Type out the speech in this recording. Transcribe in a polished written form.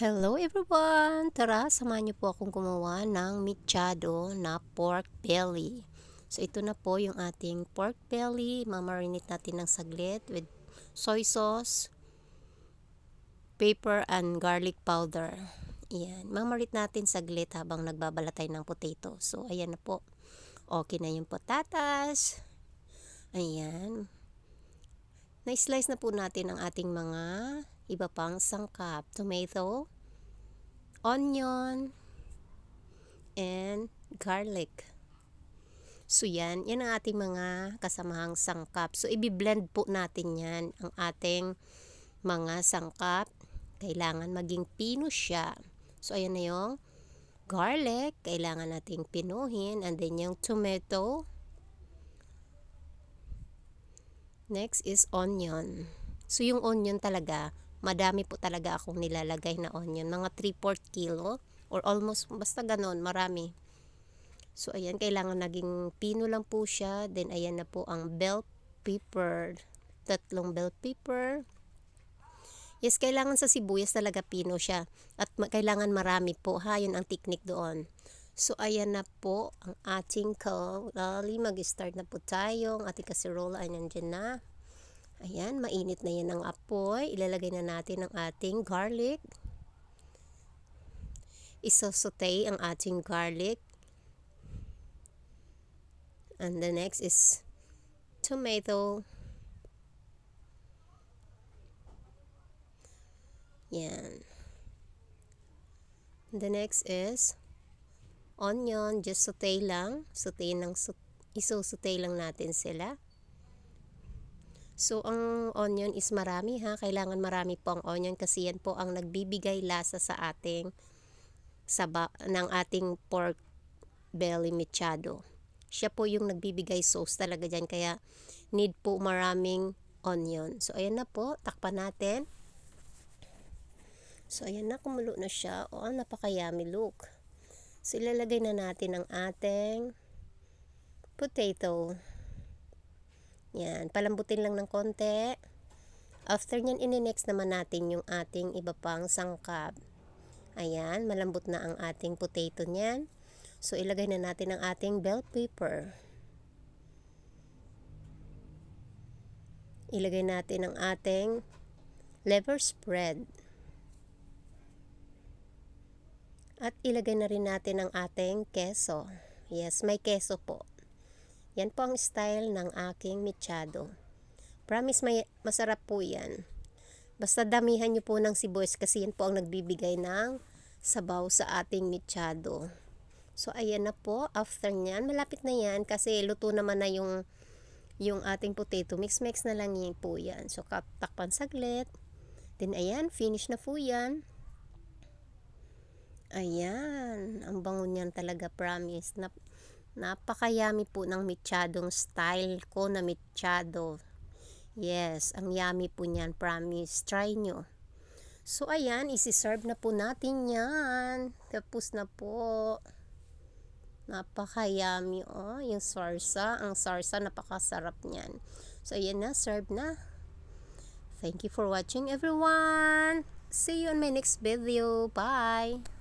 Hello everyone! Tara, samahan niyo po akong gumawa ng mechado na pork belly. So ito na po yung ating pork belly. Mamarinate natin ng saglit with soy sauce, pepper, and garlic powder. Ayan, mamarinate natin saglit habang nagbabalatay ng potato. So ayan na po. Okay na yung patatas. Ayan. Na-slice na po natin ang ating mga iba pang sangkap. Tomato, onion, and garlic. So yan ang ating mga kasamahang sangkap. So i-blend po natin yan, ang ating mga sangkap. Kailangan maging pino siya. So ayan na yung garlic, kailangan nating pinuhin. And then yung tomato. Next is onion. So yung onion talaga, madami po talaga akong nilalagay na onion. Mga 3/4 kilo or almost, basta ganon, marami. So ayan, kailangan naging pino lang po siya. Then ayan na po ang bell pepper. 3 bell pepper. Yes, kailangan sa sibuyas talaga pino siya. At kailangan marami po ha, yun ang technique doon. So ayan na po ang ating kawali. Mag-start na po tayo. Ang ating kasirola ay nandyan na. Ayan, mainit na yan ang apoy. Ilalagay na natin ang ating garlic. Isosaute ang ating garlic. And the next is tomato. Yan. The next is onion. Just saute lang. Isosaute lang natin sila. So, ang onion is marami ha. Kailangan marami po ang onion kasi yan po ang nagbibigay lasa sa ating ng ating pork belly mechado. Siya po yung nagbibigay sauce talaga dyan. Kaya, need po maraming onion. So, ayan na po. Takpan natin. So, ayan na. Kumulo na siya. Oh, napaka-yummy look. So, ilalagay na natin ang ating potato. Yan, palambutin lang ng konti. After nyan, ini-next naman natin yung ating iba pang sangkap. Ayan, malambot na ang ating potato nyan. So, ilagay na natin ang ating bell pepper. Ilagay natin ang ating liver spread. At ilagay na rin natin ang ating keso. Yes, may keso po. Yan po ang style ng aking mechado. Promise masarap po yan. Basta damihan nyo po ng sibuyas kasi yan po ang nagbibigay ng sabaw sa ating mechado. So ayan na po. After nyan, malapit na yan kasi luto naman na yung ating potato. Mix na lang yan po yan. So takpan saglit. Then ayan, finish na po yan. Ayan, ang bango niyan talaga, promise. Napaka-yummy po ng mechadong style ko na mechado. Yes, ang yummy po niyan, promise. Try nyo. So, ayan, isi-serve na po natin yan. Tapos na po. Napaka-yummy, oh. Yung sarsa, ang sarsa, napakasarap niyan. So, ayan na, serve na. Thank you for watching, everyone. See you on my next video. Bye!